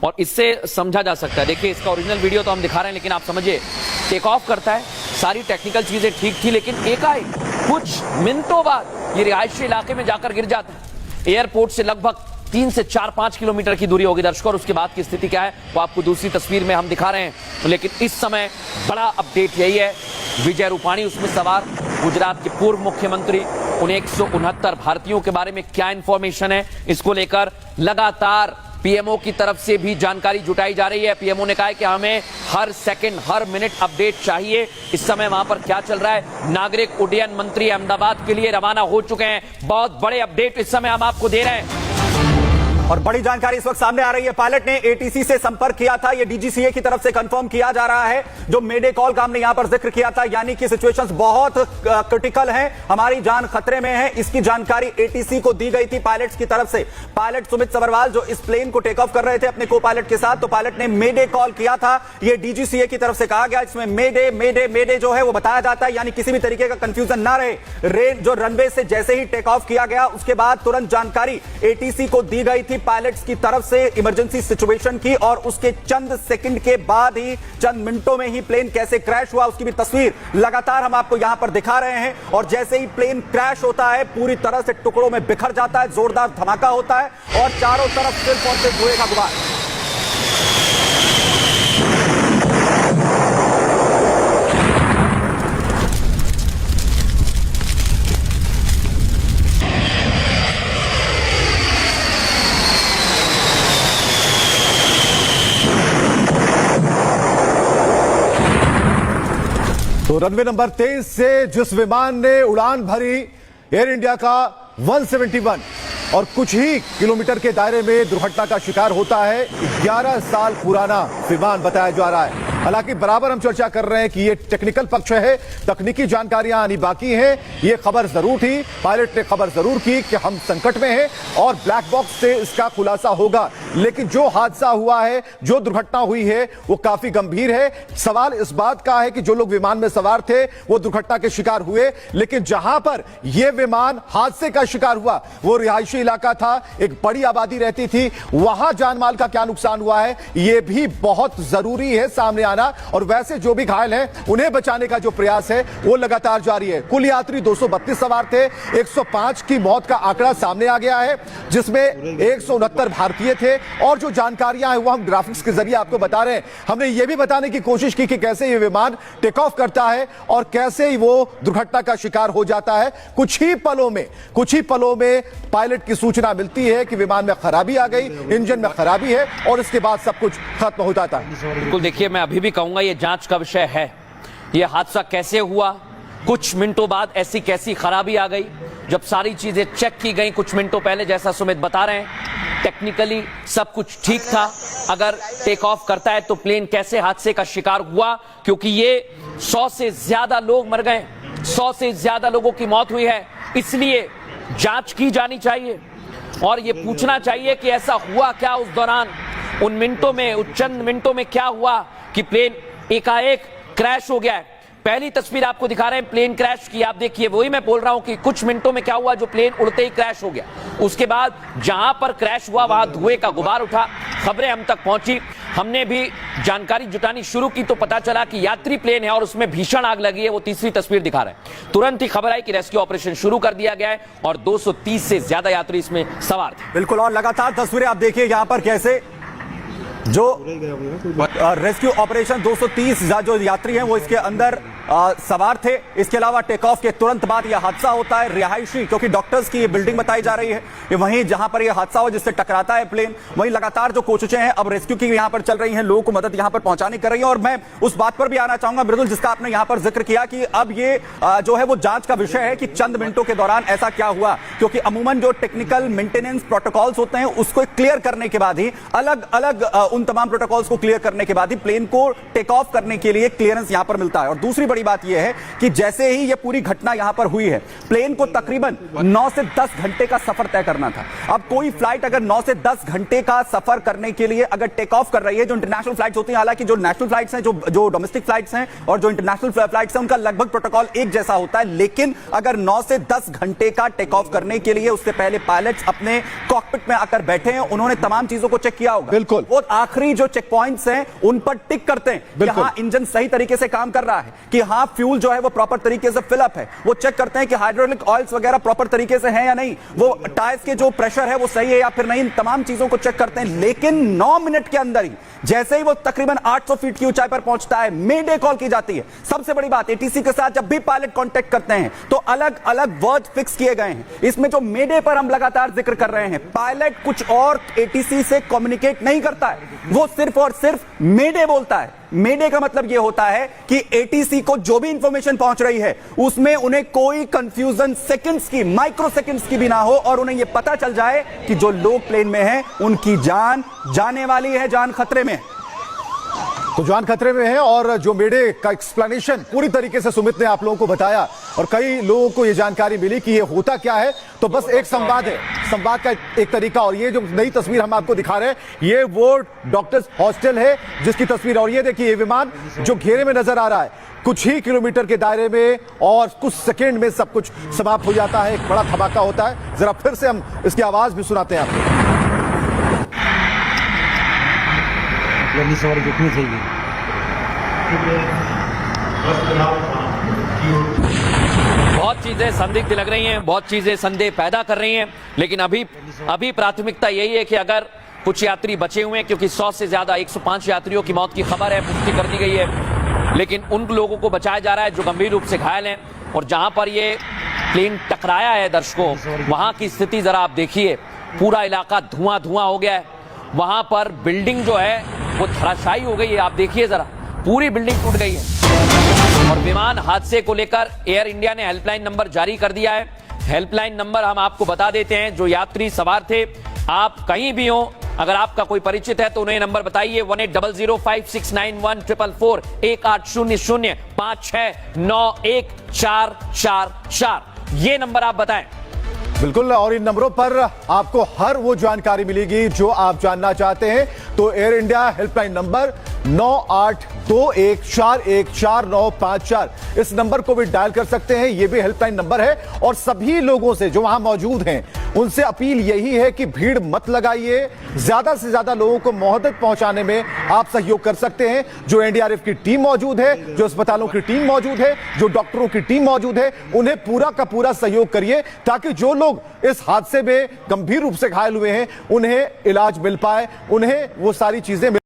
और इससे समझा जा सकता है। देखिए इसका ओरिजिनल वीडियो तो हम दिखा रहे हैं, लेकिन आप समझिए टेक ऑफ करता है, सारी टेक्निकल चीजें ठीक थी, लेकिन एकाएक कुछ मिनटों बाद ये रिहायशी इलाके में जाकर गिर जाता है। एयरपोर्ट से लगभग 3 से 4-5 किलोमीटर की दूरी होगी दर्शकों, और उसके बाद की स्थिति क्या है वो आपको दूसरी तस्वीर में हम दिखा रहे हैं। लेकिन इस समय बड़ा अपडेट यही है, विजय रूपाणी उसमें सवार, गुजरात के पूर्व मुख्यमंत्री, उन 169 भारतीयों के बारे में क्या इंफॉर्मेशन है, इसको लेकर लगातार पीएमओ की तरफ से भी जानकारी जुटाई जा रही है। पीएमओ ने कहा है कि हमें हर सेकंड हर मिनट अपडेट चाहिए। इस समय वहां पर क्या चल रहा है, नागरिक उड्डयन मंत्री अहमदाबाद के लिए रवाना हो चुके हैं। बहुत बड़े अपडेट इस समय हम आपको दे रहे हैं और बड़ी जानकारी इस वक्त सामने आ रही है। पायलट ने एटीसी से संपर्क किया था, यह डीजीसीए की तरफ से कंफर्म किया जा रहा है। जो मेडे कॉल का हमने यहां पर जिक्र किया था, यानी कि सिचुएशंस बहुत क्रिटिकल हैं, हमारी जान खतरे में है, इसकी जानकारी एटीसी को दी गई थी पायलट्स की तरफ से। पायलट सुमित सबरवाल जो इस प्लेन को टेक ऑफ कर रहे थे अपने को पायलट के साथ, तो पायलट ने मेडे कॉल किया था। यह डीजीसीए की तरफ से कहा गया, इसमें मेडे मेडे मेडे जो है वो बताया जाता है, यानी किसी भी तरीके का कंफ्यूजन ना रहे। जो रनवे से जैसे ही टेक ऑफ किया गया उसके बाद तुरंत जानकारी एटीसी को दी गई थी पायलट्स की तरफ से इमरजेंसी सिचुएशन की, और उसके चंद सेकंड के बाद ही, चंद मिनटों में ही प्लेन कैसे क्रैश हुआ उसकी भी तस्वीर लगातार हम आपको यहां पर दिखा रहे हैं। और जैसे ही प्लेन क्रैश होता है पूरी तरह से टुकड़ों में बिखर जाता है, जोरदार धमाका होता है और चारों तरफ सिर्फ और सिर्फ धुएं का गुबार। तो रनवे नंबर 23 से जिस विमान ने उड़ान भरी एयर इंडिया का 171 और कुछ ही किलोमीटर के दायरे में दुर्घटना का शिकार होता है, 11 साल पुराना विमान बताया जा रहा है। हालांकि बराबर हम चर्चा कर रहे हैं कि ये टेक्निकल पक्ष है, तकनीकी जानकारियां आनी बाकी हैं। ये खबर जरूर थी, पायलट ने खबर जरूर की कि हम संकट में हैं और ब्लैक बॉक्स से इसका खुलासा होगा, लेकिन जो हादसा हुआ है, जो दुर्घटना हुई है वो काफी गंभीर है। सवाल इस बात का है कि जो लोग विमान में सवार थे वो दुर्घटना के शिकार हुए, लेकिन जहां पर यह विमान हादसे का शिकार हुआ वो रिहायशी इलाका था, एक बड़ी आबादी रहती थी, वहां जानमाल का क्या नुकसान हुआ है यह भी बहुत जरूरी है सामने आना। और वैसे जो भी घायल हैं उन्हें बचाने का जो प्रयास है वो लगातार जारी है। कुल यात्री 232 सवार थे, 105 की मौत का आंकड़ा सामने आ गया है, जिसमें 169 भारतीय थे। और जो जानकारियां हैं वो हम ग्राफिक्स के जरिए आपको बता रहे हैं। हमने ये भी बताने की कोशिश की कि कैसे ये विमान टेक ऑफ करता है और कैसे ही वो दुर्घटना का शिकार हो जाता है। कुछ ही पलों में पायलट की सूचना मिलती है कि विमान में खराबी आ गई, इंजन में खराबी है, और इसके बाद सब कुछ खत्म हो जाता है। बिल्कुल, देखिए मैं अभी भी कहूंगा ये जांच का विषय है। ये हादसा कैसे हुआ, कुछ मिनटों बाद ऐसी कैसी खराबी आ गई, जब सारी चीजें चेक की गई कुछ मिनटों पहले, जैसा सुमित बता रहे हैं टेक्निकली सब कुछ ठीक था। अगर टेक ऑफ करता है तो प्लेन कैसे हादसे का शिकार हुआ, क्योंकि ये 100 से ज्यादा लोग मर गए, 100 से ज्यादा लोगों की मौत हुई है। इसलिए जांच की जानी चाहिए और ये पूछना चाहिए कि ऐसा हुआ क्या उस दौरान, उन मिनटों में, उन चंद मिनटों में क्या हुआ कि प्लेन एकाएक क्रैश हो गया है। पहली तस्वीर आपको दिखा रहे हैं प्लेन क्रैश की, आप देखिए, वही मैं बोल रहा हूं कि कुछ मिनटों में क्या हुआ, जो प्लेन उड़ते ही क्रैश हो गया। उसके बाद जहां पर क्रैश हुआ वहां धुएं का गुबार उठा, खबरें हम तक पहुंची, हमने भी जानकारी जुटानी शुरू की तो पता चला कि यात्री प्लेन है और उसमें भीषण आग लगी है। वो तीसरी तस्वीर दिखा रहे हैं। तुरंत ही खबर आई कि रेस्क्यू ऑपरेशन शुरू कर दिया गया है और 230 से ज्यादा यात्री इसमें सवार थे। बिल्कुल, और लगातार तस्वीरें आप देखिए यहां पर कैसे जो रेस्क्यू ऑपरेशन 230 जो यात्री हैं वो इसके अंदर सवार थे। इसके अलावा टेक ऑफ के तुरंत बाद यह हादसा होता है रिहायशी, क्योंकि डॉक्टर्स की ये बिल्डिंग बताई जा रही है, ये वहीं जहां पर यह हादसा हुआ जिससे टकराता है प्लेन, वहीं लगातार जो कोशिशें हैं अब रेस्क्यू की यहां पर चल रही हैं, लोगों को मदद यहां पर पहुंचाने कर रही है। और मैं उस बात पर भी आना चाहूंगा मृदुल, जिसका आपने यहां पर जिक्र किया कि अब ये जो है वो जांच का विषय है कि चंद मिनटों के दौरान ऐसा क्या हुआ, क्योंकि अमूमन जो टेक्निकल मेंटेनेंस प्रोटोकॉल्स होते हैं उसको क्लियर करने के बाद ही, अलग अलग उन तमाम प्रोटोकॉल्स को क्लियर करने के बाद ही प्लेन को टेक ऑफ करने के लिए क्लियरेंस यहां पर मिलता है। और दूसरी बड़ी बात यह है कि जैसे ही यह पूरी घटना यहां पर हुई है, प्लेन को तकरीबन 9 से 10 घंटे का सफर तय करना था। अब कोई फ्लाइट अगर 9 से 10 घंटे का सफर करने के लिए अगर टेक ऑफ कर रही है, जो इंटरनेशनल फ्लाइट्स होती हैं, हालांकि जो नेशनल फ्लाइट्स हैं, जो डोमेस्टिक फ्लाइट्स हैं और जो इंटरनेशनल फ्लाइट्स हैं, उनका लगभग प्रोटोकॉल एक जैसा होता है, लेकिन अगर 9 से 10 घंटे का टेक ऑफ करने के लिए उससे पहले पायलट्स अपने कॉकपिट में आकर बैठे हैं, उन्होंने तमाम चीजों को चेक किया होगा। बिल्कुल। वो आखिरी जो चेक पॉइंट्स हैं उन पर टिक करते हैं कि हाँ इंजन सही तरीके से काम कर रहा है, कि हाँ फ्यूल जो है वो प्रॉपर तरीके से फिल अप है, वो चेक करते हैं कि हाइड्रोलिक ऑयल्स वगैरह प्रॉपर तरीके से हैं या नहीं, वो टायर्स के जो प्रेशर है वो सही है या फिर नहीं, तमाम चीजों को चेक करते हैं। लेकिन 9 मिनट के अंदर ही जैसे ही वो तकरीबन 800 फीट की ऊंचाई पर पहुंचता है, मेडे कॉल की जाती है। सबसे बड़ी बात, एटीसी के साथ जब भी पायलट कांटेक्ट करते हैं तो अलग अलग वर्ड फिक्स किए गए हैं। इसमें जो मेडे पर हम लगातार जिक्र कर रहे हैं, पायलट कुछ और एटीसी से कम्युनिकेट नहीं करता है, वो सिर्फ और सिर्फ मेडे बोलता है। मेडे का मतलब यह होता है कि एटीसी को जो भी इंफॉर्मेशन पहुंच रही है उसमें उन्हें कोई कंफ्यूजन सेकंड्स की, माइक्रो सेकंड्स की भी ना हो और उन्हें यह पता चल जाए कि जो लोग प्लेन में हैं उनकी जान जाने वाली है, जान खतरे में है। तो जान खतरे में है। और जो मेडे का एक्सप्लेनेशन पूरी तरीके से सुमित ने आप लोगों को बताया और कई लोगों को यह जानकारी मिली कि यह होता क्या है। तो बस एक संवाद है, संवाद का एक तरीका। और ये जो नई तस्वीर हम आपको दिखा रहे हैं, ये वो डॉक्टर्स हॉस्टल है जिसकी तस्वीर। और ये देखिए, ये विमान जो घेरे में नजर आ रहा है, कुछ ही किलोमीटर के दायरे में और कुछ सेकेंड में सब कुछ समाप्त हो जाता है, एक बड़ा धमाका होता है। जरा फिर से हम इसकी आवाज भी सुनाते हैं आपको। सवारी कितनी चाहिए? बहुत चीजें संदिग्ध लग रही हैं, बहुत चीजें संदेह पैदा कर रही हैं, लेकिन अभी प्राथमिकता यही है कि अगर कुछ यात्री बचे हुए हैं, क्योंकि 100 से ज्यादा 105 यात्रियों की मौत की खबर है, पुष्टि कर दी गई है, लेकिन उन लोगों को बचाया जा रहा है जो गंभीर रूप से घायल हैं। और जहां पर ये प्लेन टकराया है दर्शकों, वहां की स्थिति जरा आप देखिए, पूरा इलाका धुआं धुआं हो गया है। वहां पर बिल्डिंग जो है वो धराशायी हो गई है, आप देखिए जरा, पूरी बिल्डिंग टूट गई है। और विमान हादसे को लेकर एयर इंडिया ने हेल्पलाइन नंबर जारी कर दिया है। हेल्पलाइन नंबर हम आपको बता देते हैं। जो यात्री सवार थे, आप कहीं भी हो, अगर आपका कोई परिचित है तो उन्हें नंबर बताइए 1800569144 1800569144। ये नंबर आप बताएं। बिल्कुल, और इन नंबरों पर आपको हर वो जानकारी मिलेगी जो आप जानना चाहते हैं। तो एयर इंडिया हेल्पलाइन नंबर 9821414954, इस नंबर को भी डायल कर सकते हैं। ये भी हेल्पलाइन नंबर है। और सभी लोगों से जो वहां मौजूद हैं उनसे अपील यही है कि भीड़ मत लगाइए, ज्यादा से ज्यादा लोगों को मदद पहुंचाने में आप सहयोग कर सकते हैं। जो एनडीआरएफ की टीम मौजूद है, जो अस्पतालों की टीम मौजूद है, जो डॉक्टरों की टीम मौजूद है, उन्हें पूरा का पूरा सहयोग करिए ताकि जो लोग इस हादसे में गंभीर रूप से घायल हुए हैं उन्हें इलाज मिल पाए, उन्हें वो सारी चीजें